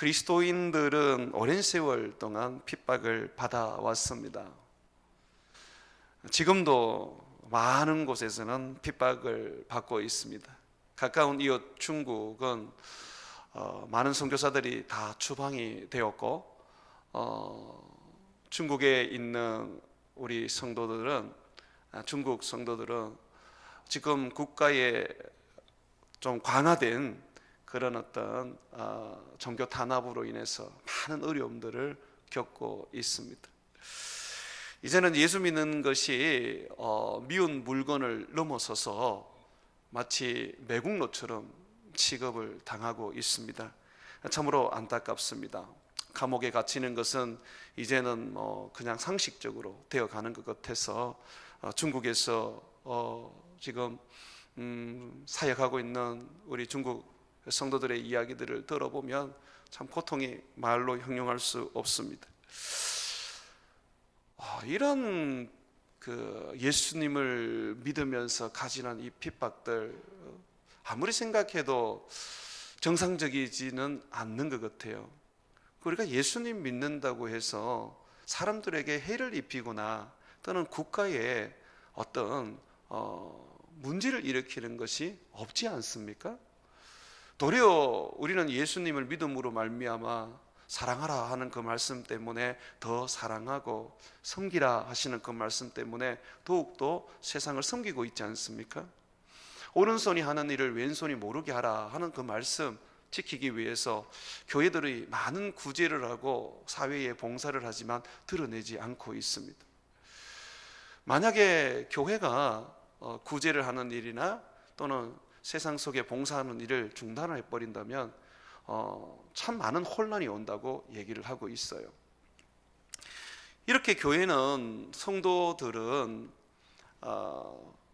그리스도인들은 오랜 세월 동안 핍박을 받아왔습니다. 지금도 많은 곳에서는 핍박을 받고 있습니다. 가까운 이웃 중국은 많은 선교사들이 다 추방이 되었고, 중국에 있는 우리 성도들은, 중국 성도들은 지금 국가에 좀 관화된 그런 어떤 종교 탄압으로 인해서 많은 어려움들을 겪고 있습니다. 이제는 예수 믿는 것이 미운 물건을 넘어서서 마치 매국노처럼 취급을 당하고 있습니다. 참으로 안타깝습니다. 감옥에 갇히는 것은 이제는 그냥 상식적으로 되어가는 것 같아서 중국에서 지금 사역하고 있는 우리 중국 성도들의 이야기들을 들어보면 참 고통이 말로 형용할 수 없습니다. 이런 예수님을 믿으면서 가지는 이 핍박들, 아무리 생각해도 정상적이지는 않는 것 같아요. 우리가 예수님 믿는다고 해서 사람들에게 해를 입히거나 또는 국가에 어떤 문제를 일으키는 것이 없지 않습니까? 도리어 우리는 예수님을 믿음으로 말미암아 사랑하라 하는 그 말씀 때문에 더 사랑하고 섬기라 하시는 그 말씀 때문에 더욱더 세상을 섬기고 있지 않습니까? 오른손이 하는 일을 왼손이 모르게 하라 하는 그 말씀 지키기 위해서 교회들이 많은 구제를 하고 사회에 봉사를 하지만 드러내지 않고 있습니다. 만약에 교회가 구제를 하는 일이나 또는 세상 속에 봉사하는 일을 중단을 해버린다면 참 많은 혼란이 온다고 얘기를 하고 있어요. 이렇게 교회는, 성도들은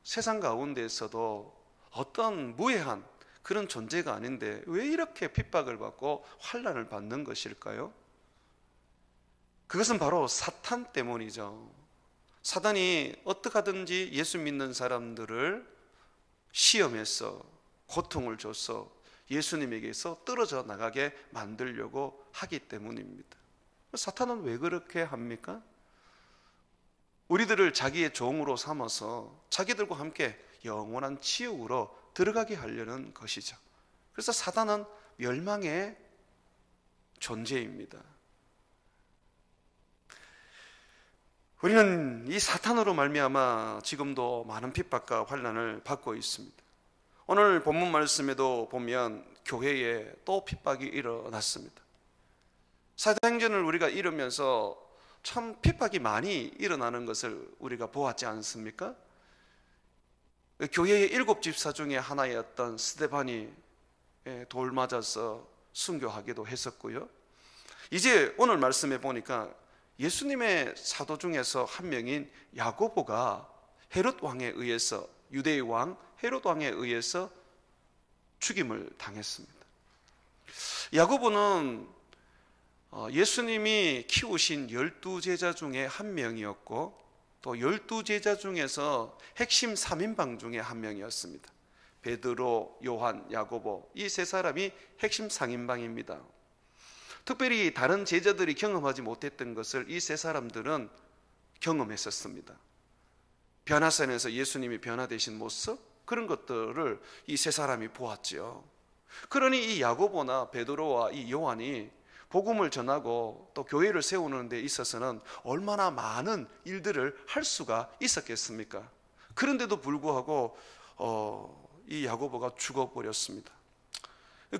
세상 가운데에서도 어떤 무해한 그런 존재가 아닌데 왜 이렇게 핍박을 받고 환난을 받는 것일까요? 그것은 바로 사탄 때문이죠. 사단이 어떻게 하든지 예수 믿는 사람들을 시험해서 고통을 줘서 예수님에게서 떨어져 나가게 만들려고 하기 때문입니다. 사탄은 왜 그렇게 합니까? 우리들을 자기의 종으로 삼아서 자기들과 함께 영원한 지옥으로 들어가게 하려는 것이죠. 그래서 사단은 멸망의 존재입니다. 우리는 이 사탄으로 말미암아 지금도 많은 핍박과 환난을 받고 있습니다. 오늘 본문 말씀에도 보면 교회에 또 핍박이 일어났습니다. 사도행전을 우리가 읽으면서 참 핍박이 많이 일어나는 것을 우리가 보았지 않습니까? 교회의 7집사 중에 하나였던 스데반이 돌 맞아서 순교하기도 했었고요. 이제 오늘 말씀해 보니까 예수님의 사도 중에서 한 명인 야고보가 헤롯 왕에 의해서, 유대의 왕 헤롯 왕에 의해서 죽임을 당했습니다. 야고보는 예수님이 키우신 12제자 중에 한 명이었고 또 12제자 중에서 핵심 3인방 중에 한 명이었습니다. 베드로, 요한, 야고보, 이 세 사람이 핵심 3인방입니다. 특별히 다른 제자들이 경험하지 못했던 것을 이 세 사람들은 경험했었습니다. 변화산에서 예수님이 변화되신 모습, 그런 것들을 이 세 사람이 보았죠. 그러니 이 야고보나 베드로와 이 요한이 복음을 전하고 또 교회를 세우는 데 있어서는 얼마나 많은 일들을 할 수가 있었겠습니까? 그런데도 불구하고 이 야고보가 죽어버렸습니다.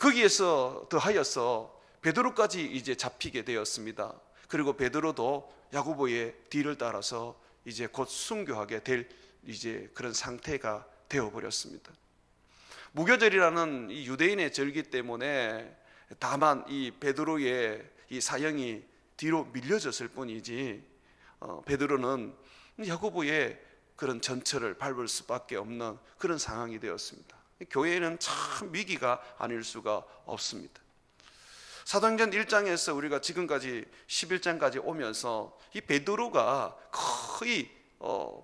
거기에서 더하여서 베드로까지 이제 잡히게 되었습니다. 그리고 베드로도 야고보의 뒤를 따라서 이제 곧 순교하게 될 이제 그런 상태가 되어버렸습니다. 무교절이라는 이 유대인의 절기 때문에 다만 이 베드로의 이 사형이 뒤로 밀려졌을 뿐이지 베드로는 야고보의 그런 전철을 밟을 수밖에 없는 그런 상황이 되었습니다. 교회에는 참 위기가 아닐 수가 없습니다. 사도행전 1장에서 우리가 지금까지 11장까지 오면서 이 베드로가 거의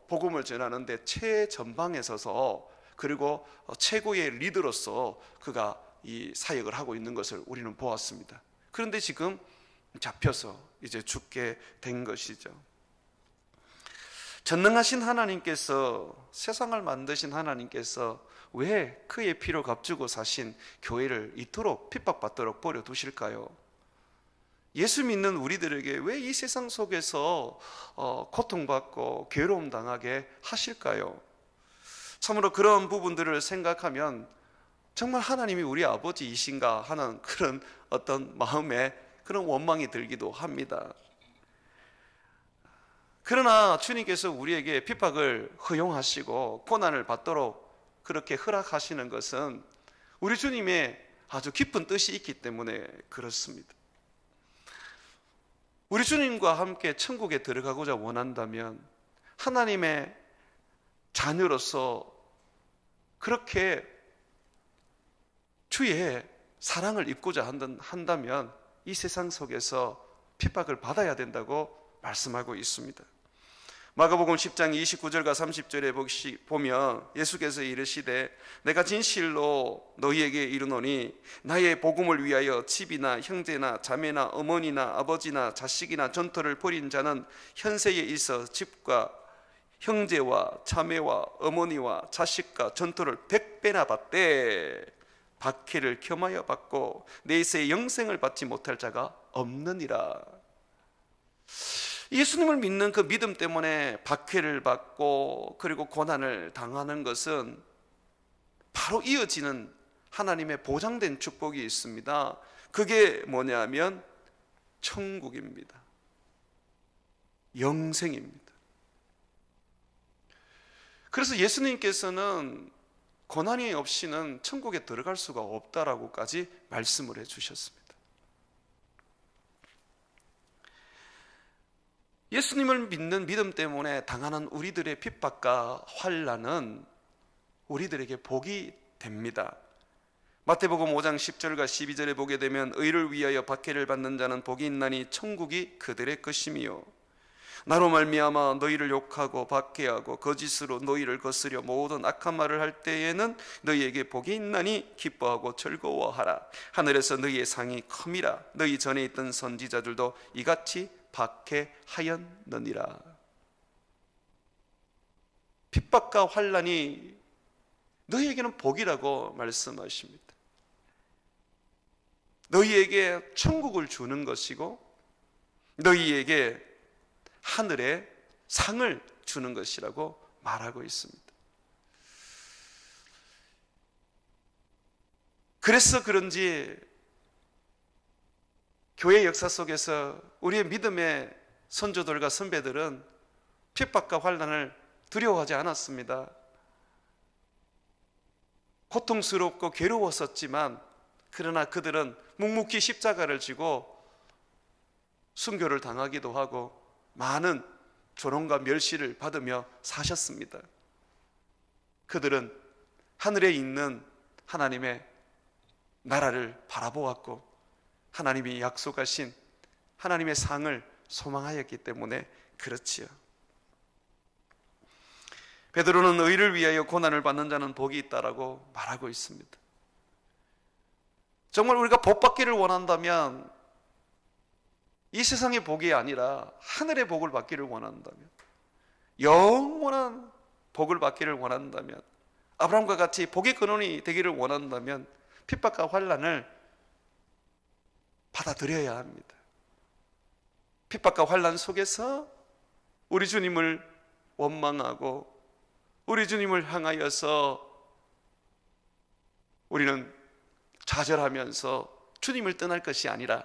복음을 전하는데 최전방에 서서 그리고 최고의 리더로서 그가 이 사역을 하고 있는 것을 우리는 보았습니다. 그런데 지금 잡혀서 이제 죽게 된 것이죠. 전능하신 하나님께서, 세상을 만드신 하나님께서 왜 그의 피로 값주고 사신 교회를 이토록 핍박받도록 버려두실까요? 예수 믿는 우리들에게 왜 이 세상 속에서 고통받고 괴로움 당하게 하실까요? 참으로 그런 부분들을 생각하면 정말 하나님이 우리 아버지이신가 하는 그런 어떤 마음에 그런 원망이 들기도 합니다. 그러나 주님께서 우리에게 핍박을 허용하시고 고난을 받도록 그렇게 허락하시는 것은 우리 주님의 아주 깊은 뜻이 있기 때문에 그렇습니다. 우리 주님과 함께 천국에 들어가고자 원한다면 하나님의 자녀로서 그렇게 주의 사랑을 입고자 한다면 이 세상 속에서 핍박을 받아야 된다고 말씀하고 있습니다. 마가복음 10장 29절과 30절에 보면 예수께서 이르시되 내가 진실로 너희에게 이르노니 나의 복음을 위하여 집이나 형제나 자매나 어머니나 아버지나 자식이나 전토를 벌인 자는 현세에 있어 집과 형제와 자매와 어머니와 자식과 전토를 100배나 받되 박해를 겸하여 받고 내세에 영생을 받지 못할 자가 없느니라. 예수님을 믿는 그 믿음 때문에 박해를 받고 그리고 고난을 당하는 것은 바로 이어지는 하나님의 보장된 축복이 있습니다. 그게 뭐냐면 천국입니다. 영생입니다. 그래서 예수님께서는 고난이 없이는 천국에 들어갈 수가 없다라고까지 말씀을 해주셨습니다. 예수님을 믿는 믿음 때문에 당하는 우리들의 핍박과 환난은 우리들에게 복이 됩니다. 마태복음 5장 10절과 12절에 보게 되면 의를 위하여 박해를 받는 자는 복이 있나니 천국이 그들의 것이며 나로 말미암아 너희를 욕하고 박해하고 거짓으로 너희를 거스려 모든 악한 말을 할 때에는 너희에게 복이 있나니 기뻐하고 즐거워하라. 하늘에서 너희의 상이 큼이라. 너희 전에 있던 선지자들도 이같이 박해하였느니라. 핍박과 환난이 너희에게는 복이라고 말씀하십니다. 너희에게 천국을 주는 것이고 너희에게 하늘의 상을 주는 것이라고 말하고 있습니다. 그래서 그런지 교회 역사 속에서 우리의 믿음의 선조들과 선배들은 핍박과 환난을 두려워하지 않았습니다. 고통스럽고 괴로웠었지만 그러나 그들은 묵묵히 십자가를 지고 순교를 당하기도 하고 많은 조롱과 멸시를 받으며 사셨습니다. 그들은 하늘에 있는 하나님의 나라를 바라보았고 하나님이 약속하신 하나님의 상을 소망하였기 때문에 그렇지요. 베드로는 의를 위하여 고난을 받는 자는 복이 있다라고 말하고 있습니다. 정말 우리가 복 받기를 원한다면 이 세상의 복이 아니라 하늘의 복을 받기를 원한다면, 영원한 복을 받기를 원한다면, 아브라함과 같이 복의 근원이 되기를 원한다면 핍박과 환난을 받아들여야 합니다. 핍박과 환난 속에서 우리 주님을 원망하고 우리 주님을 향하여서 우리는 좌절하면서 주님을 떠날 것이 아니라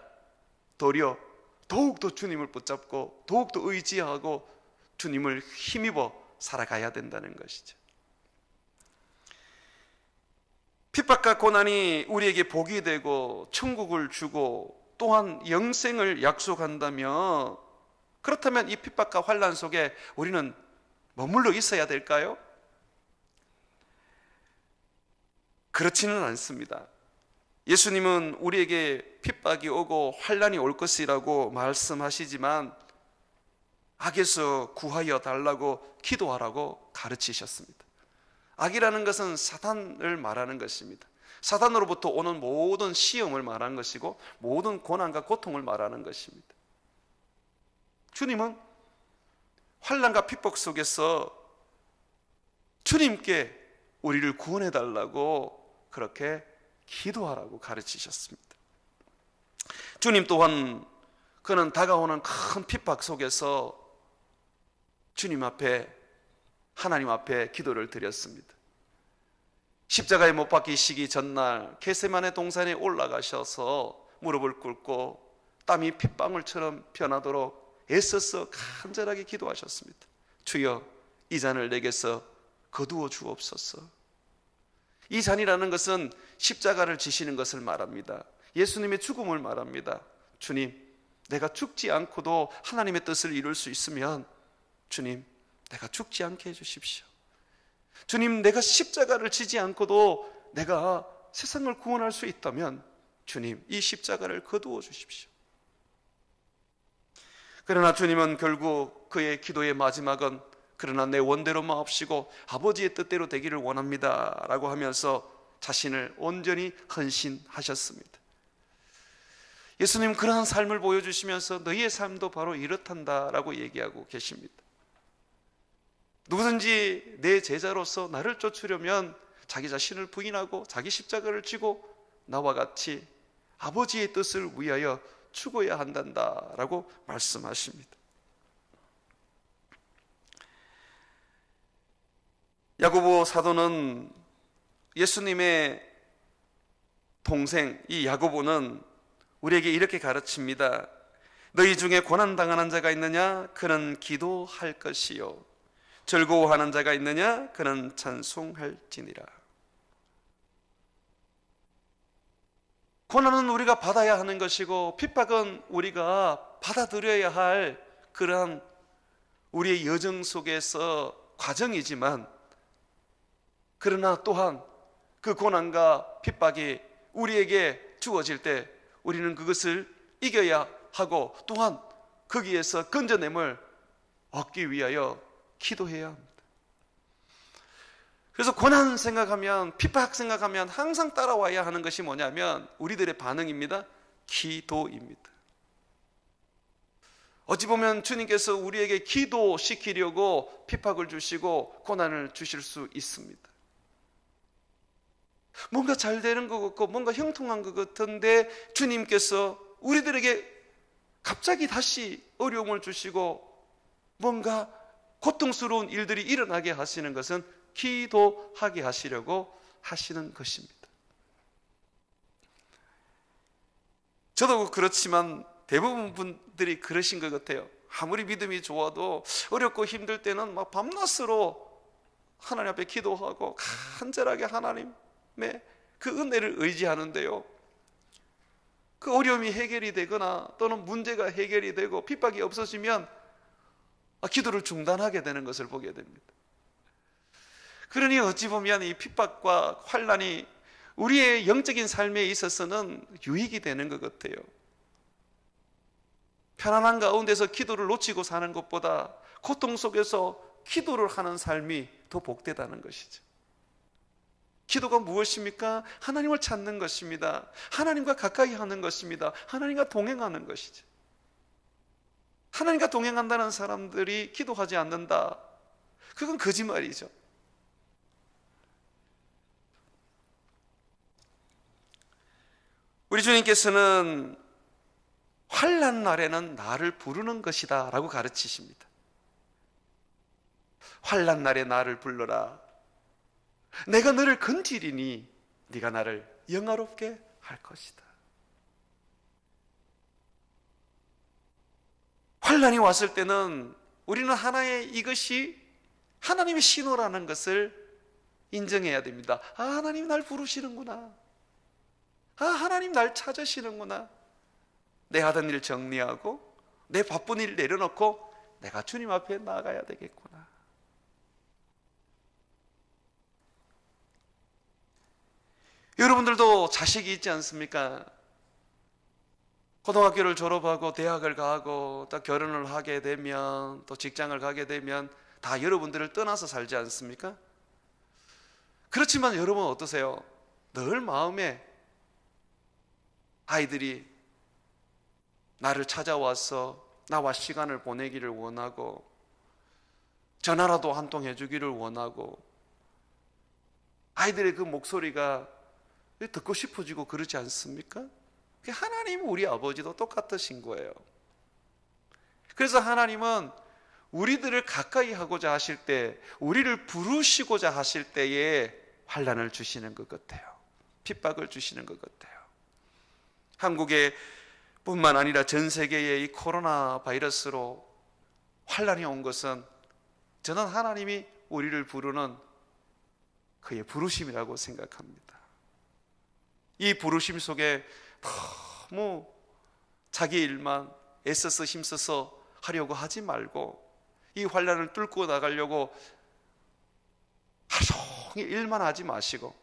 도리어 더욱더 주님을 붙잡고 더욱더 의지하고 주님을 힘입어 살아가야 된다는 것이죠. 핍박과 고난이 우리에게 복이 되고 천국을 주고 또한 영생을 약속한다면, 그렇다면 이 핍박과 환난 속에 우리는 머물러 있어야 될까요? 그렇지는 않습니다. 예수님은 우리에게 핍박이 오고 환난이 올 것이라고 말씀하시지만 악에서 구하여 달라고 기도하라고 가르치셨습니다. 악이라는 것은 사탄을 말하는 것입니다. 사단으로부터 오는 모든 시험을 말하는 것이고 모든 고난과 고통을 말하는 것입니다. 주님은 환난과 핍박 속에서 주님께 우리를 구원해 달라고 그렇게 기도하라고 가르치셨습니다. 주님 또한 그는 다가오는 큰 핍박 속에서 주님 앞에, 하나님 앞에 기도를 드렸습니다. 십자가에 못 박히시기 전날 겟세마네 동산에 올라가셔서 무릎을 꿇고 땀이 핏방울처럼 변하도록 애써서 간절하게 기도하셨습니다. 주여, 이 잔을 내게서 거두어 주옵소서. 이 잔이라는 것은 십자가를 지시는 것을 말합니다. 예수님의 죽음을 말합니다. 주님, 내가 죽지 않고도 하나님의 뜻을 이룰 수 있으면 주님, 내가 죽지 않게 해주십시오. 주님, 내가 십자가를 지지 않고도 내가 세상을 구원할 수 있다면 주님, 이 십자가를 거두어 주십시오. 그러나 주님은 결국 그의 기도의 마지막은 그러나 내 원대로 마옵시고 아버지의 뜻대로 되기를 원합니다 라고 하면서 자신을 온전히 헌신하셨습니다. 예수님 그러한 삶을 보여주시면서 너희의 삶도 바로 이렇단다 라고 얘기하고 계십니다. 누구든지 내 제자로서 나를 쫓으려면 자기 자신을 부인하고 자기 십자가를 지고 나와 같이 아버지의 뜻을 위하여 죽어야 한단다 라고 말씀하십니다. 야고보 사도는 예수님의 동생 이 야고보는 우리에게 이렇게 가르칩니다. 너희 중에 고난당하는 자가 있느냐? 그는 기도할 것이요 즐거워하는 자가 있느냐? 그는 찬송할지니라. 고난은 우리가 받아야 하는 것이고 핍박은 우리가 받아들여야 할 그러한 우리의 여정 속에서 과정이지만, 그러나 또한 그 고난과 핍박이 우리에게 주어질 때 우리는 그것을 이겨야 하고 또한 거기에서 건져냄을 얻기 위하여 기도해야 합니다. 그래서 고난 생각하면, 핍박 생각하면 항상 따라와야 하는 것이 뭐냐면 우리들의 반응입니다. 기도입니다. 어찌 보면 주님께서 우리에게 기도시키려고 핍박을 주시고 고난을 주실 수 있습니다. 뭔가 잘 되는 것 같고 뭔가 형통한 것 같은데 주님께서 우리들에게 갑자기 다시 어려움을 주시고 뭔가 고통스러운 일들이 일어나게 하시는 것은 기도하게 하시려고 하시는 것입니다. 저도 그렇지만 대부분 분들이 그러신 것 같아요. 아무리 믿음이 좋아도 어렵고 힘들 때는 막 밤낮으로 하나님 앞에 기도하고 간절하게 하나님의 그 은혜를 의지하는데요, 그 어려움이 해결이 되거나 또는 문제가 해결이 되고 핍박이 없어지면 기도를 중단하게 되는 것을 보게 됩니다. 그러니 어찌 보면 이 핍박과 환난이 우리의 영적인 삶에 있어서는 유익이 되는 것 같아요. 편안한 가운데서 기도를 놓치고 사는 것보다 고통 속에서 기도를 하는 삶이 더 복되다는 것이죠. 기도가 무엇입니까? 하나님을 찾는 것입니다. 하나님과 가까이 하는 것입니다. 하나님과 동행하는 것이죠. 하나님과 동행한다는 사람들이 기도하지 않는다, 그건 거짓말이죠. 우리 주님께서는 환난 날에는 나를 부르는 것이다 라고 가르치십니다. 환난 날에 나를 불러라. 내가 너를 건지리니 네가 나를 영화롭게 할 것이다. 환난이 왔을 때는 우리는 하나의 이것이 하나님의 신호라는 것을 인정해야 됩니다. 하나님이 날 부르시는구나. 하나님 날 찾으시는구나. 내 하던 일 정리하고 내 바쁜 일 내려놓고 내가 주님 앞에 나가야 되겠구나. 여러분들도 자식이 있지 않습니까? 고등학교를 졸업하고 대학을 가고 또 결혼을 하게 되면 또 직장을 가게 되면 다 여러분들을 떠나서 살지 않습니까? 그렇지만 여러분 어떠세요? 늘 마음에 아이들이 나를 찾아와서 나와 시간을 보내기를 원하고 전화라도 한 통 해주기를 원하고 아이들의 그 목소리가 듣고 싶어지고 그러지 않습니까? 하나님 우리 아버지도 똑같으신 거예요. 그래서 하나님은 우리들을 가까이 하고자 하실 때, 우리를 부르시고자 하실 때에 환난을 주시는 것 같아요. 핍박을 주시는 것 같아요. 한국에 뿐만 아니라 전 세계에 이 코로나 바이러스로 환난이 온 것은 저는 하나님이 우리를 부르는 그의 부르심이라고 생각합니다. 이 부르심 속에 너무 자기 일만 애써서 힘써서 하려고 하지 말고 이 환난을 뚫고 나가려고 하루 종일 일만 하지 마시고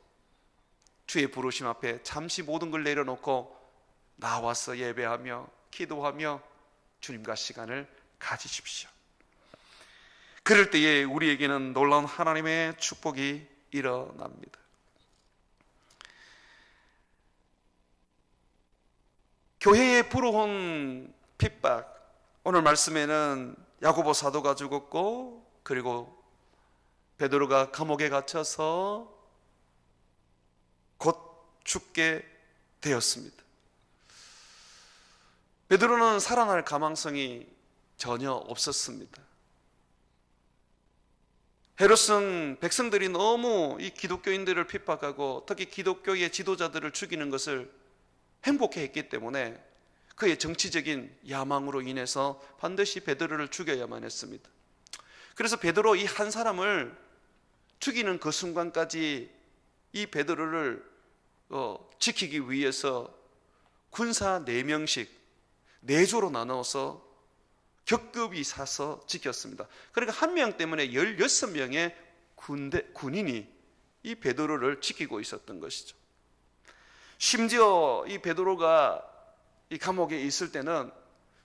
주의 부르심 앞에 잠시 모든 걸 내려놓고 나와서 예배하며 기도하며 주님과 시간을 가지십시오. 그럴 때에 우리에게는 놀라운 하나님의 축복이 일어납니다. 교회에 불어온 핍박, 오늘 말씀에는 야고보 사도가 죽었고 그리고 베드로가 감옥에 갇혀서 곧 죽게 되었습니다. 베드로는 살아날 가망성이 전혀 없었습니다. 헤롯은 백성들이 너무 이 기독교인들을 핍박하고 특히 기독교의 지도자들을 죽이는 것을 행복해했기 때문에 그의 정치적인 야망으로 인해서 반드시 베드로를 죽여야만 했습니다. 그래서 베드로 이 한 사람을 죽이는 그 순간까지 이 베드로를 지키기 위해서 군사 4명씩 4조로 나눠서 격급이 사서 지켰습니다. 그러니까 한 명 때문에 16명의 군인이 이 베드로를 지키고 있었던 것이죠. 심지어 이 베드로가 이 감옥에 있을 때는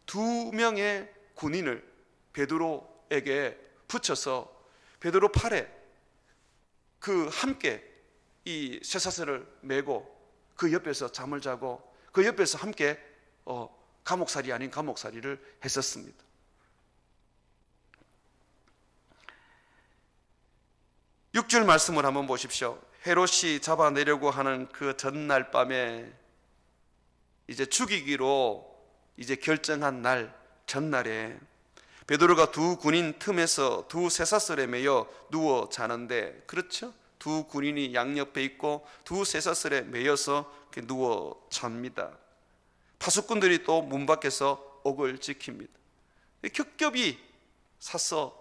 2명의 군인을 베드로에게 붙여서 베드로 팔에 함께 이 쇠사슬을 메고 그 옆에서 잠을 자고 그 옆에서 함께 감옥살이 아닌 감옥살이를 했었습니다. 육 절 말씀을 한번 보십시오. 헤롯이 잡아내려고 하는 그 전날 밤에 이제 죽이기로 이제 결정한 날 전날에 베드로가 2 군인 틈에서 2 쇠사슬에 매여 누워 자는데, 그렇죠? 2 군인이 양옆에 있고 2 쇠사슬에 매여서 누워 잡니다. 파수꾼들이 또 문 밖에서 옥을 지킵니다. 겹겹이 사서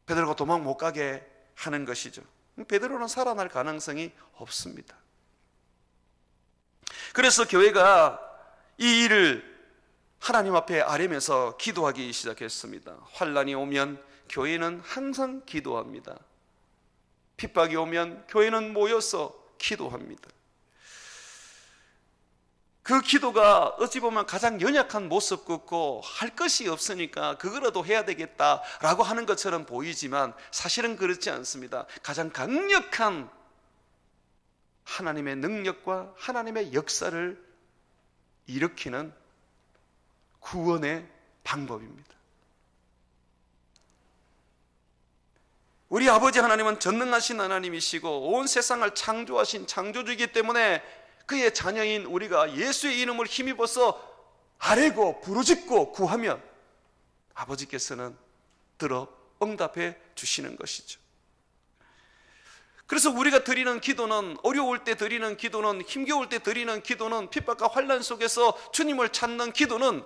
베드로가 도망 못 가게 하는 것이죠. 베드로는 살아날 가능성이 없습니다. 그래서 교회가 이 일을 하나님 앞에 아뢰면서 기도하기 시작했습니다. 환난이 오면 교회는 항상 기도합니다. 핍박이 오면 교회는 모여서 기도합니다. 그 기도가 어찌 보면 가장 연약한 모습 같고 할 것이 없으니까 그거라도 해야 되겠다라고 하는 것처럼 보이지만 사실은 그렇지 않습니다. 가장 강력한 하나님의 능력과 하나님의 역사를 일으키는 구원의 방법입니다. 우리 아버지 하나님은 전능하신 하나님이시고 온 세상을 창조하신 창조주이기 때문에 그의 자녀인 우리가 예수의 이름을 힘입어서 아뢰고 부르짖고 구하면 아버지께서는 들어 응답해 주시는 것이죠. 그래서 우리가 드리는 기도는, 어려울 때 드리는 기도는, 힘겨울 때 드리는 기도는, 핍박과 환난 속에서 주님을 찾는 기도는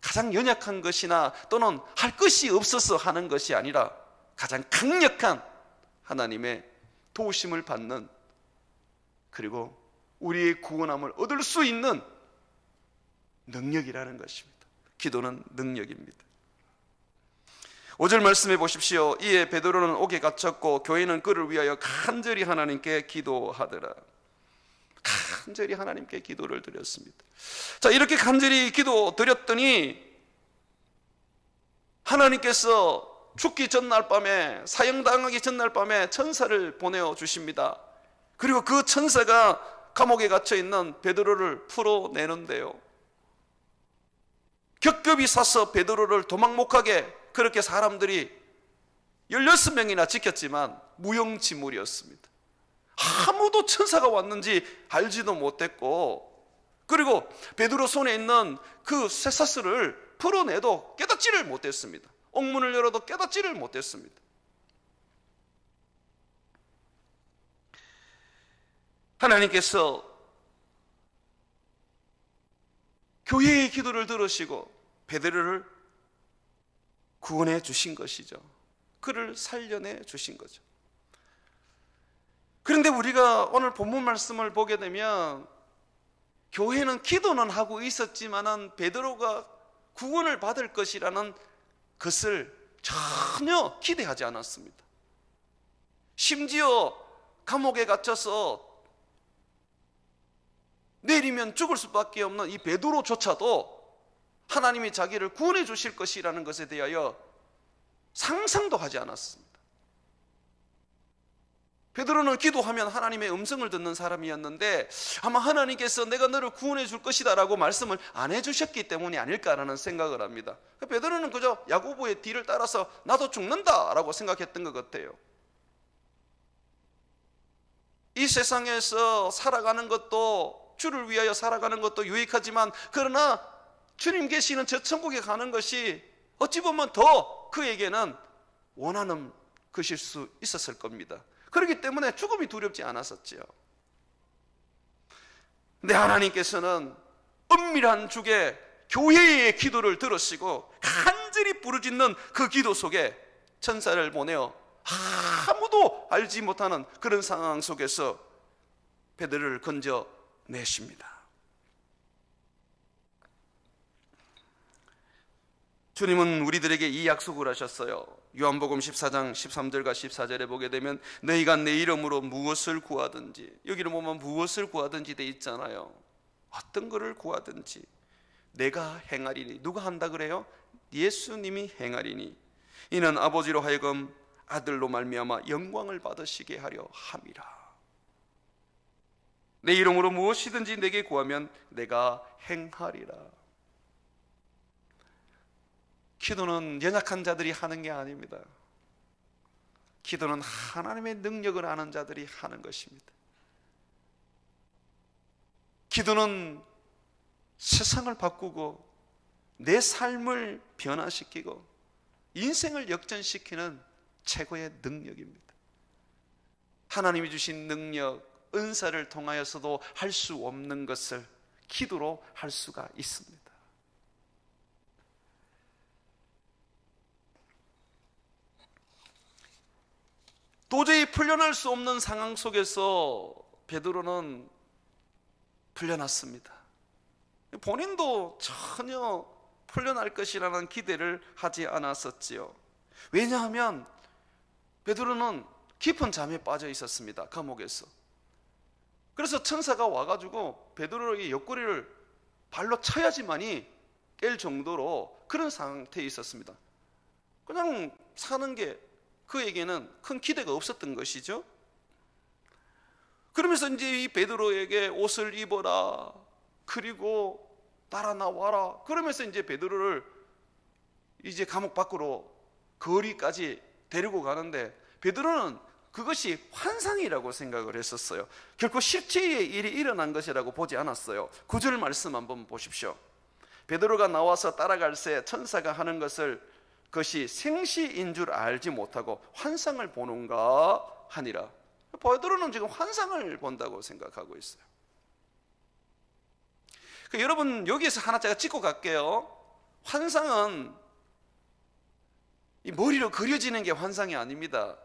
가장 연약한 것이나 또는 할 것이 없어서 하는 것이 아니라 가장 강력한 하나님의 도우심을 받는, 그리고 우리의 구원함을 얻을 수 있는 능력이라는 것입니다. 기도는 능력입니다. 5절 말씀해 보십시오. 이에 베드로는 옥에 갇혔고 교회는 그를 위하여 간절히 하나님께 기도하더라. 간절히 하나님께 기도를 드렸습니다. 자, 이렇게 간절히 기도 드렸더니 하나님께서 죽기 전날 밤에, 사형당하기 전날 밤에 천사를 보내어 주십니다. 그리고 그 천사가 감옥에 갇혀 있는 베드로를 풀어내는데요, 겹겹이 사서 베드로를 도망 못 가게 그렇게 사람들이 16명이나 지켰지만 무용지물이었습니다. 아무도 천사가 왔는지 알지도 못했고, 그리고 베드로 손에 있는 그 쇠사슬을 풀어내도 깨닫지를 못했습니다. 옥문을 열어도 깨닫지를 못했습니다. 하나님께서 교회의 기도를 들으시고 베드로를 구원해 주신 것이죠. 그를 살려내 주신 거죠. 그런데 우리가 오늘 본문 말씀을 보게 되면 교회는 기도는 하고 있었지만은 베드로가 구원을 받을 것이라는 것을 전혀 기대하지 않았습니다. 심지어 감옥에 갇혀서 내리면 죽을 수밖에 없는 이 베드로조차도 하나님이 자기를 구원해 주실 것이라는 것에 대하여 상상도 하지 않았습니다. 베드로는 기도하면 하나님의 음성을 듣는 사람이었는데 아마 하나님께서 내가 너를 구원해 줄 것이다 라고 말씀을 안 해주셨기 때문이 아닐까라는 생각을 합니다. 베드로는 그저 야고보의 뒤를 따라서 나도 죽는다 라고 생각했던 것 같아요. 이 세상에서 살아가는 것도, 주를 위하여 살아가는 것도 유익하지만, 그러나 주님 계시는 저 천국에 가는 것이 어찌 보면 더 그에게는 원하는 것일 수 있었을 겁니다. 그렇기 때문에 죽음이 두렵지 않았었죠. 근데 하나님께서는 은밀한 중에 교회의 기도를 들으시고 간절히 부르짖는 그 기도 속에 천사를 보내어 아무도 알지 못하는 그런 상황 속에서 베드로를 건져내십니다. 주님은 우리들에게 이 약속을 하셨어요. 요한복음 14장 13절과 14절에 보게 되면 너희가 내 이름으로 무엇을 구하든지, 여기를 보면 무엇을 구하든지 돼 있잖아요. 어떤 것을 구하든지 내가 행하리니. 누가 한다 그래요? 예수님이 행하리니 이는 아버지로 하여금 아들로 말미암아 영광을 받으시게 하려 함이라. 내 이름으로 무엇이든지 내게 구하면 내가 행하리라. 기도는 연약한 자들이 하는 게 아닙니다. 기도는 하나님의 능력을 아는 자들이 하는 것입니다. 기도는 세상을 바꾸고 내 삶을 변화시키고 인생을 역전시키는 최고의 능력입니다. 하나님이 주신 능력, 은사를 통하여서도 할 수 없는 것을 기도로 할 수가 있습니다. 도저히 풀려날 수 없는 상황 속에서 베드로는 풀려났습니다. 본인도 전혀 풀려날 것이라는 기대를 하지 않았었지요. 왜냐하면 베드로는 깊은 잠에 빠져 있었습니다. 감옥에서. 그래서 천사가 와가지고 베드로의 옆구리를 발로 쳐야지만이 깰 정도로 그런 상태에 있었습니다. 그냥 사는 게 그에게는 큰 기대가 없었던 것이죠. 그러면서 이제 이 베드로에게 옷을 입어라, 그리고 따라 나와라, 그러면서 이제 베드로를 이제 감옥 밖으로 거리까지 데리고 가는데 베드로는 그것이 환상이라고 생각을 했었어요. 결코 실제의 일이 일어난 것이라고 보지 않았어요. 9절 말씀 한번 보십시오. 베드로가 나와서 따라갈새 천사가 하는 것을 그것이 생시인 줄 알지 못하고 환상을 보는가 하니라. 베드로는 지금 환상을 본다고 생각하고 있어요. 여러분, 여기에서 하나 제가 짚고 갈게요. 환상은 이 머리로 그려지는 게 환상이 아닙니다.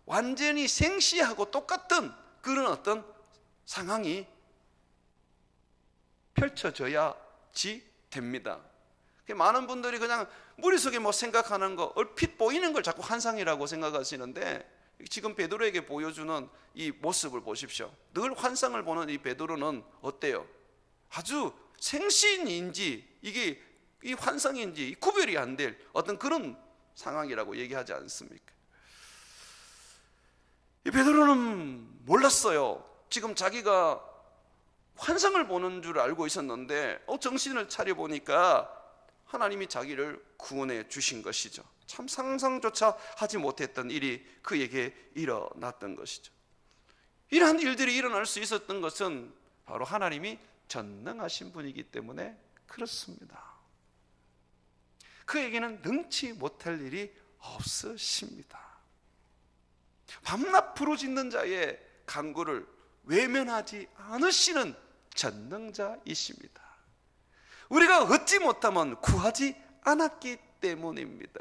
완전히 생시하고 똑같은 그런 어떤 상황이 펼쳐져야지 됩니다. 많은 분들이 그냥 머릿속에 뭐 생각하는 거, 얼핏 보이는 걸 자꾸 환상이라고 생각하시는데, 지금 베드로에게 보여주는 이 모습을 보십시오. 늘 환상을 보는 이 베드로는 어때요? 아주 생시인지 이게 이 환상인지 구별이 안 될 어떤 그런 상황이라고 얘기하지 않습니까? 이 베드로는 몰랐어요. 지금 자기가 환상을 보는 줄 알고 있었는데 정신을 차려보니까 하나님이 자기를 구원해 주신 것이죠. 참 상상조차 하지 못했던 일이 그에게 일어났던 것이죠. 이러한 일들이 일어날 수 있었던 것은 바로 하나님이 전능하신 분이기 때문에 그렇습니다. 그에게는 능치 못할 일이 없으십니다. 밤낮 부르짖는 자의 간구를 외면하지 않으시는 전능자이십니다. 우리가 얻지 못하면 구하지 않았기 때문입니다.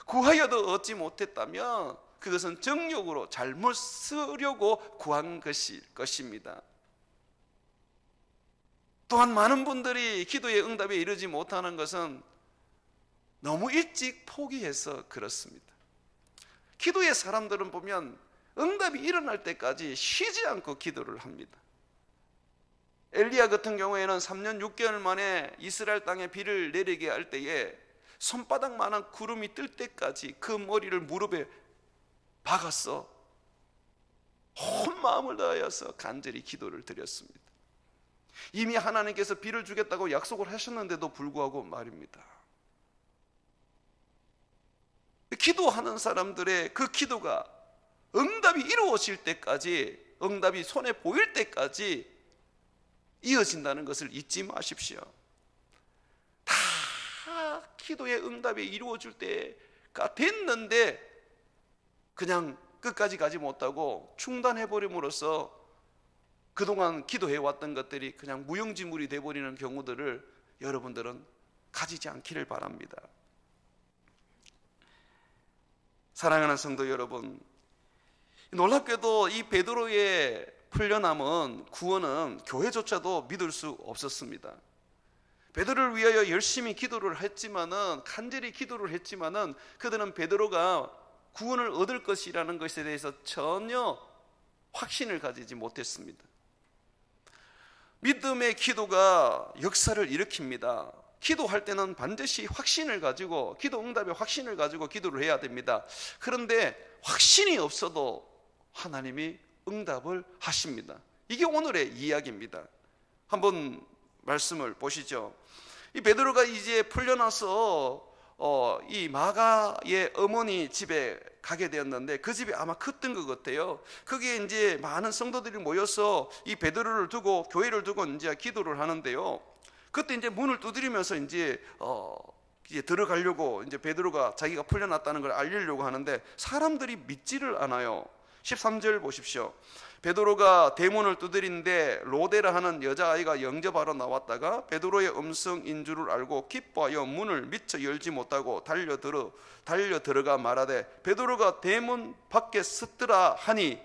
구하여도 얻지 못했다면 그것은 정욕으로 잘못 쓰려고 구한 것입니다. 또한 많은 분들이 기도의 응답에 이르지 못하는 것은 너무 일찍 포기해서 그렇습니다. 기도의 사람들은 보면 응답이 일어날 때까지 쉬지 않고 기도를 합니다. 엘리야 같은 경우에는 3년 6개월 만에 이스라엘 땅에 비를 내리게 할 때에 손바닥만한 구름이 뜰 때까지 그 머리를 무릎에 박았어 온 마음을 다하여서 간절히 기도를 드렸습니다. 이미 하나님께서 비를 주겠다고 약속을 하셨는데도 불구하고 말입니다. 기도하는 사람들의 그 기도가 응답이 이루어질 때까지, 응답이 손에 보일 때까지 이어진다는 것을 잊지 마십시오. 다 기도의 응답이 이루어질 때가 됐는데 그냥 끝까지 가지 못하고 중단해버림으로써 그동안 기도해왔던 것들이 그냥 무용지물이 돼버리는 경우들을 여러분들은 가지지 않기를 바랍니다. 사랑하는 성도 여러분, 놀랍게도 이 베드로의 풀려남은 구원은 교회조차도 믿을 수 없었습니다. 베드로를 위하여 열심히 기도를 했지만은, 간절히 기도를 했지만은 그들은 베드로가 구원을 얻을 것이라는 것에 대해서 전혀 확신을 가지지 못했습니다. 믿음의 기도가 역사를 일으킵니다. 기도할 때는 반드시 확신을 가지고, 기도 응답의 확신을 가지고 기도를 해야 됩니다. 그런데 확신이 없어도 하나님이 응답을 하십니다. 이게 오늘의 이야기입니다. 한번 말씀을 보시죠. 이 베드로가 이제 풀려나서 이 마가의 어머니 집에 가게 되었는데 그 집이 아마 컸던 것 같아요. 거기에 이제 많은 성도들이 모여서 이 베드로를 두고, 교회를 두고 이제 기도를 하는데요. 그때 이제 문을 두드리면서 이제 들어가려고, 이제 베드로가 자기가 풀려났다는 걸 알리려고 하는데 사람들이 믿지를 않아요. 13절 보십시오. 베드로가 대문을 두드리는데 로데라 하는 여자아이가 영접하러 나왔다가 베드로의 음성인 줄을 알고 기뻐하여 문을 미처 열지 못하고 달려 들어가 말하되 베드로가 대문 밖에 섰더라 하니,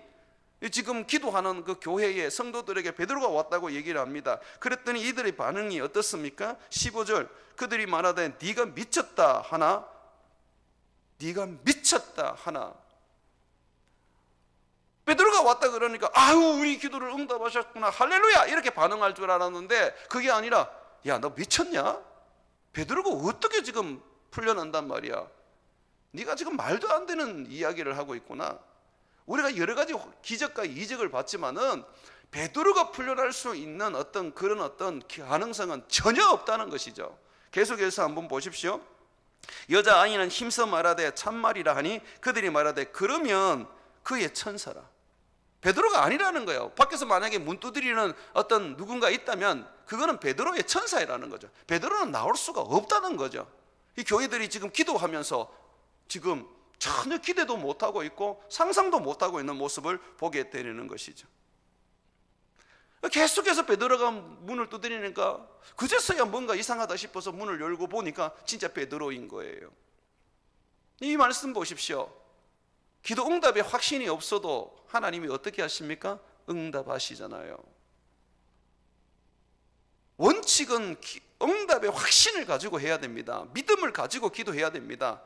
지금 기도하는 그 교회의 성도들에게 베드로가 왔다고 얘기를 합니다. 그랬더니 이들의 반응이 어떻습니까? 15절, 그들이 말하되 네가 미쳤다 하나, 네가 미쳤다 하나. 베드로가 왔다 그러니까 아유, 우리 기도를 응답하셨구나, 할렐루야, 이렇게 반응할 줄 알았는데 그게 아니라, 야, 너 미쳤냐? 베드로가 어떻게 지금 풀려난단 말이야? 네가 지금 말도 안 되는 이야기를 하고 있구나. 우리가 여러 가지 기적과 이적을 봤지만은 베드로가 풀려날 수 있는 그런 가능성은 전혀 없다는 것이죠. 계속해서 한번 보십시오. 여자아이는 힘써 말하되 참말이라 하니 그들이 말하되 그러면 그의 천사라. 베드로가 아니라는 거예요. 밖에서 만약에 문 두드리는 누군가 있다면 그거는 베드로의 천사라는 거죠. 베드로는 나올 수가 없다는 거죠. 이 교회들이 지금 기도하면서 지금 전혀 기대도 못하고 있고 상상도 못하고 있는 모습을 보게 되는 것이죠. 계속해서 베드로가 문을 두드리니까 그제서야 뭔가 이상하다 싶어서 문을 열고 보니까 진짜 베드로인 거예요. 이 말씀 보십시오. 기도 응답에 확신이 없어도 하나님이 어떻게 하십니까? 응답하시잖아요. 원칙은 응답에 확신을 가지고 해야 됩니다. 믿음을 가지고 기도해야 됩니다.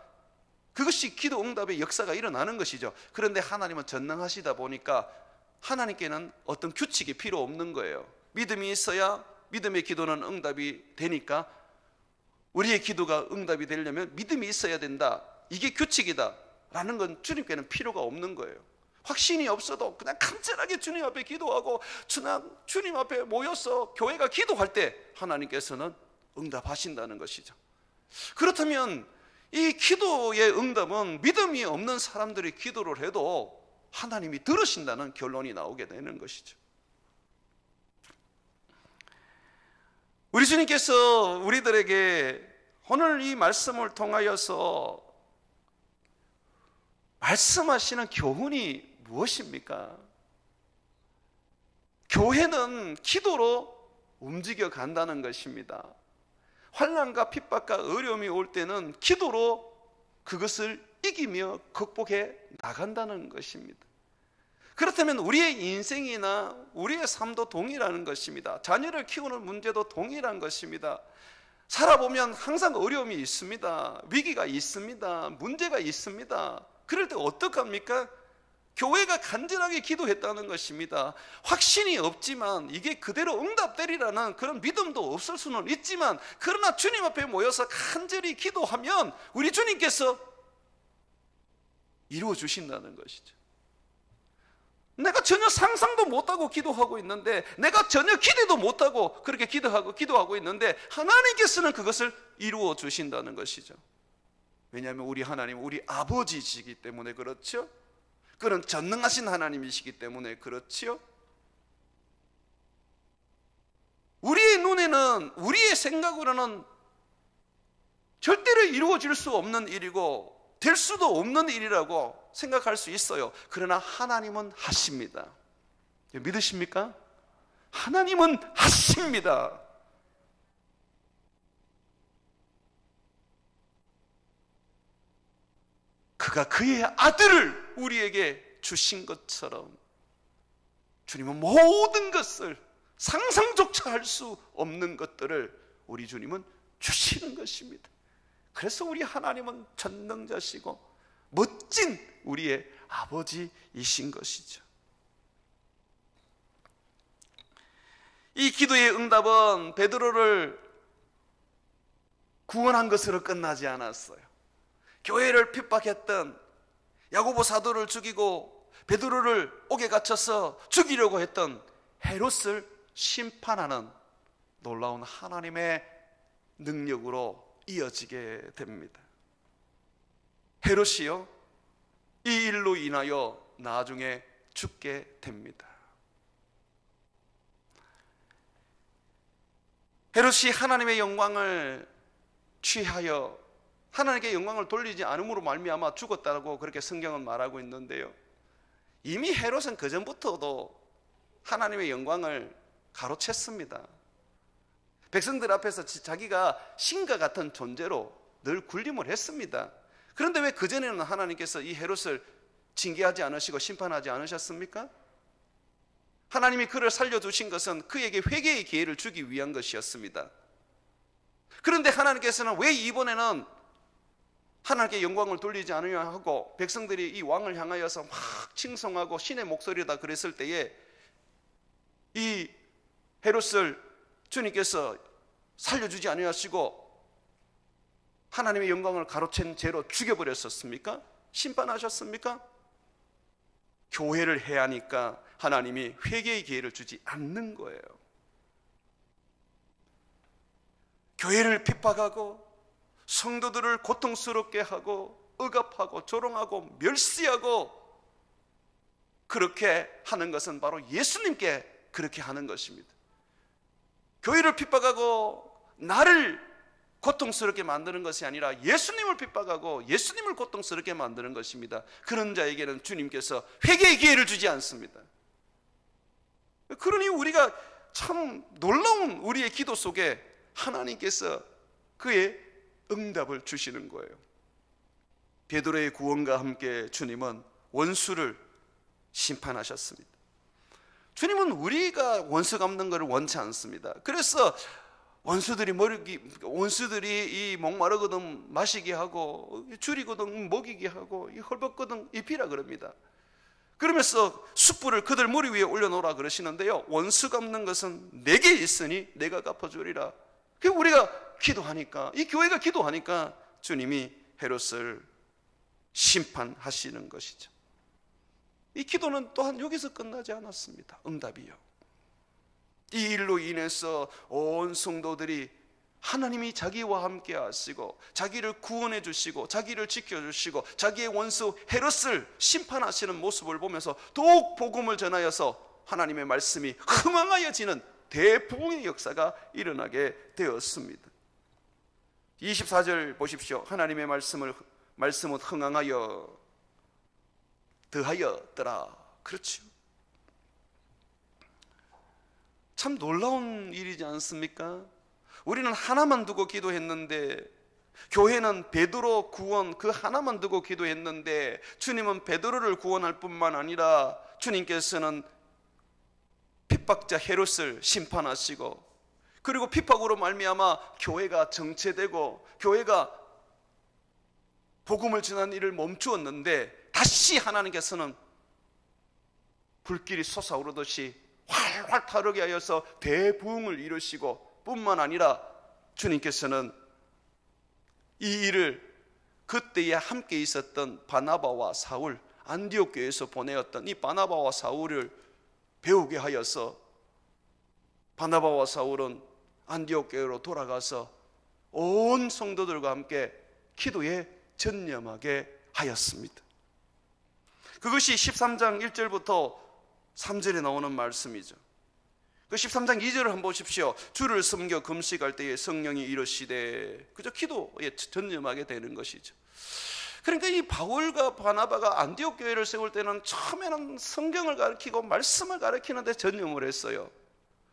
그것이 기도 응답의 역사가 일어나는 것이죠. 그런데 하나님은 전능하시다 보니까 하나님께는 어떤 규칙이 필요 없는 거예요. 믿음이 있어야 믿음의 기도는 응답이 되니까 우리의 기도가 응답이 되려면 믿음이 있어야 된다, 이게 규칙이다 라는 건 주님께는 필요가 없는 거예요. 확신이 없어도 그냥 간절하게 주님 앞에 기도하고 주님 앞에 모여서 교회가 기도할 때 하나님께서는 응답하신다는 것이죠. 그렇다면 이 기도의 응답은 믿음이 없는 사람들이 기도를 해도 하나님이 들으신다는 결론이 나오게 되는 것이죠. 우리 주님께서 우리들에게 오늘 이 말씀을 통하여서 말씀하시는 교훈이 무엇입니까? 교회는 기도로 움직여 간다는 것입니다. 환난과 핍박과 어려움이 올 때는 기도로 그것을 이기며 극복해 나간다는 것입니다. 그렇다면 우리의 인생이나 우리의 삶도 동일한 것입니다. 자녀를 키우는 문제도 동일한 것입니다. 살아보면 항상 어려움이 있습니다. 위기가 있습니다. 문제가 있습니다. 그럴 때 어떡합니까? 교회가 간절하게 기도했다는 것입니다. 확신이 없지만 이게 그대로 응답되리라는 그런 믿음도 없을 수는 있지만, 그러나 주님 앞에 모여서 간절히 기도하면 우리 주님께서 이루어 주신다는 것이죠. 내가 전혀 상상도 못하고 기도하고 있는데, 내가 전혀 기대도 못하고 그렇게 기도하고 있는데 하나님께서는 그것을 이루어 주신다는 것이죠. 왜냐하면 우리 하나님은 우리 아버지시기 때문에 그렇죠. 그런 전능하신 하나님이시기 때문에 그렇지요. 우리의 눈에는, 우리의 생각으로는 절대로 이루어질 수 없는 일이고 될 수도 없는 일이라고 생각할 수 있어요. 그러나 하나님은 하십니다. 믿으십니까? 하나님은 하십니다. 그가 그의 아들을 우리에게 주신 것처럼 주님은 모든 것을, 상상조차 할 수 없는 것들을 우리 주님은 주시는 것입니다. 그래서 우리 하나님은 전능자시고 멋진 우리의 아버지이신 것이죠. 이 기도의 응답은 베드로를 구원한 것으로 끝나지 않았어요. 교회를 핍박했던, 야고보 사도를 죽이고 베드로를 옥에 갇혀서 죽이려고 했던 헤롯을 심판하는 놀라운 하나님의 능력으로 이어지게 됩니다. 헤롯이요, 이 일로 인하여 나중에 죽게 됩니다. 헤롯이 하나님의 영광을 취하여 하나님께 영광을 돌리지 않음으로 말미암아 죽었다고 그렇게 성경은 말하고 있는데요, 이미 헤롯은 그전부터도 하나님의 영광을 가로챘습니다. 백성들 앞에서 자기가 신과 같은 존재로 늘 군림을 했습니다. 그런데 왜 그전에는 하나님께서 이 헤롯을 징계하지 않으시고 심판하지 않으셨습니까? 하나님이 그를 살려두신 것은 그에게 회개의 기회를 주기 위한 것이었습니다. 그런데 하나님께서는 왜 이번에는 하나님께 영광을 돌리지 않으려 하고 백성들이 이 왕을 향하여서 막 칭송하고 신의 목소리다 그랬을 때에 이 헤롯을 주님께서 살려주지 않으시고 하나님의 영광을 가로챈 죄로 죽여버렸었습니까? 심판하셨습니까? 교회를 해야 하니까 하나님이 회개의 기회를 주지 않는 거예요. 교회를 핍박하고 성도들을 고통스럽게 하고 억압하고 조롱하고 멸시하고 그렇게 하는 것은 바로 예수님께 그렇게 하는 것입니다. 교회를 핍박하고 나를 고통스럽게 만드는 것이 아니라 예수님을 핍박하고 예수님을 고통스럽게 만드는 것입니다. 그런 자에게는 주님께서 회개의 기회를 주지 않습니다. 그러니 우리가 참 놀라운 우리의 기도 속에 하나님께서 그의 응답을 주시는 거예요. 베드로의 구원과 함께 주님은 원수를 심판하셨습니다. 주님은 우리가 원수 갚는 것을 원치 않습니다. 그래서 원수들이 이 목마르거든 마시게 하고 줄이거든 먹이게 하고 헐벗거든 입히라 그럽니다. 그러면서 숯불을 그들 머리 위에 올려놓으라 그러시는데요, 원수 갚는 것은 내게 있으니 내가 갚아주리라. 우리가 기도하니까, 이 교회가 기도하니까 주님이 헤롯을 심판하시는 것이죠. 이 기도는 또한 여기서 끝나지 않았습니다. 응답이요. 이 일로 인해서 온 성도들이 하나님이 자기와 함께 하시고 자기를 구원해 주시고 자기를 지켜주시고 자기의 원수 헤롯을 심판하시는 모습을 보면서 더욱 복음을 전하여서 하나님의 말씀이 흥황하여지는 대부흥의 역사가 일어나게 되었습니다. 24절 보십시오. 하나님의 말씀은 흥황하여 더하였더라. 그렇죠. 참 놀라운 일이지 않습니까? 우리는 하나만 두고 기도했는데, 교회는 베드로 구원 그 하나만 두고 기도했는데, 주님은 베드로를 구원할 뿐만 아니라 주님께서는 핍박자 헤롯을 심판하시고, 그리고 핍박으로 말미암아 교회가 정체되고 교회가 복음을 전하는 일을 멈추었는데, 다시 하나님께서는 불길이 솟아오르듯이 활활 타오르게 하여서 대부흥을 이루시고, 뿐만 아니라 주님께서는 이 일을 그때에 함께 있었던 바나바와 사울, 안디옥 교회에서 보내었던 이 바나바와 사울을 배우게 하여서 바나바와 사울은 안디옥 교회로 돌아가서 온 성도들과 함께 기도에 전념하게 하였습니다. 그것이 13장 1절부터 3절에 나오는 말씀이죠. 그 13장 2절을 한번 보십시오. 주를 섬겨 금식할 때에 성령이 이르시되, 그저 기도에 전념하게 되는 것이죠. 그러니까 이 바울과 바나바가 안디옥 교회를 세울 때는 처음에는 성경을 가르치고 말씀을 가르치는 데 전념을 했어요.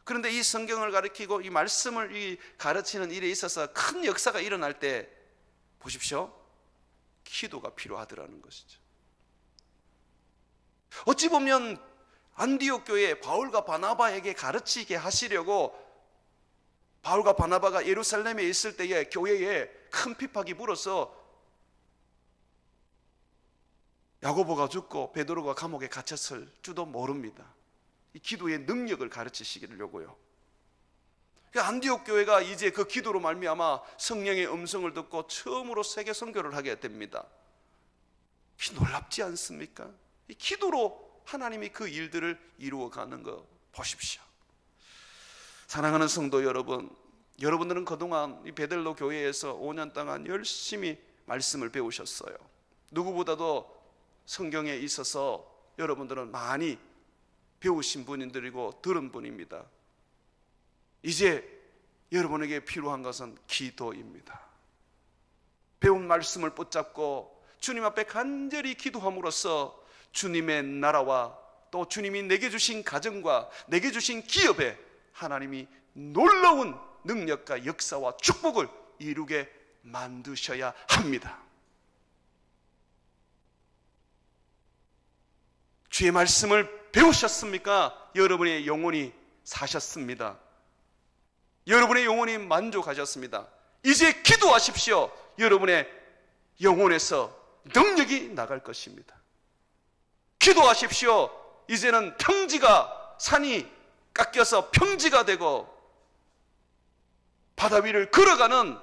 그런데 이 성경을 가르치고 이 말씀을 가르치는 일에 있어서 큰 역사가 일어날 때 보십시오. 기도가 필요하더라는 것이죠. 어찌 보면 안디옥 교회 바울과 바나바에게 가르치게 하시려고 바울과 바나바가 예루살렘에 있을 때에 교회에 큰 핍박이 불어서 야고보가 죽고 베드로가 감옥에 갇혔을 줄도 모릅니다. 이 기도의 능력을 가르치시려고요. 안디옥 교회가 이제 그 기도로 말미암아 성령의 음성을 듣고 처음으로 세계 선교를 하게 됩니다. 놀랍지 않습니까? 이 기도로 하나님이 그 일들을 이루어가는 거 보십시오. 사랑하는 성도 여러분, 여러분들은 그동안 이 베들로 교회에서 5년 동안 열심히 말씀을 배우셨어요. 누구보다도 성경에 있어서 여러분들은 많이 배우신 분들이고 들은 분입니다. 이제 여러분에게 필요한 것은 기도입니다. 배운 말씀을 붙잡고 주님 앞에 간절히 기도함으로써 주님의 나라와 또 주님이 내게 주신 가정과 내게 주신 기업에 하나님이 놀라운 능력과 역사와 축복을 이루게 만드셔야 합니다. 주의 말씀을 배우셨습니까? 여러분의 영혼이 사셨습니다. 여러분의 영혼이 만족하셨습니다. 이제 기도하십시오. 여러분의 영혼에서 능력이 나갈 것입니다. 기도하십시오. 이제는 평지가, 산이 깎여서 평지가 되고 바다 위를 걸어가는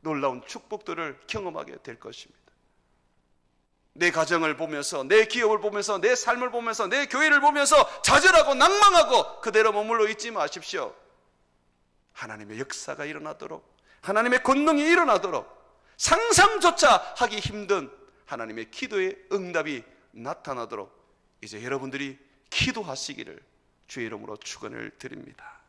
놀라운 축복들을 경험하게 될 것입니다. 내 가정을 보면서, 내 기업을 보면서, 내 삶을 보면서, 내 교회를 보면서 좌절하고 낭망하고 그대로 머물러 있지 마십시오. 하나님의 역사가 일어나도록, 하나님의 권능이 일어나도록, 상상조차 하기 힘든 하나님의 기도의 응답이 나타나도록 이제 여러분들이 기도하시기를 주의 이름으로 축원을 드립니다.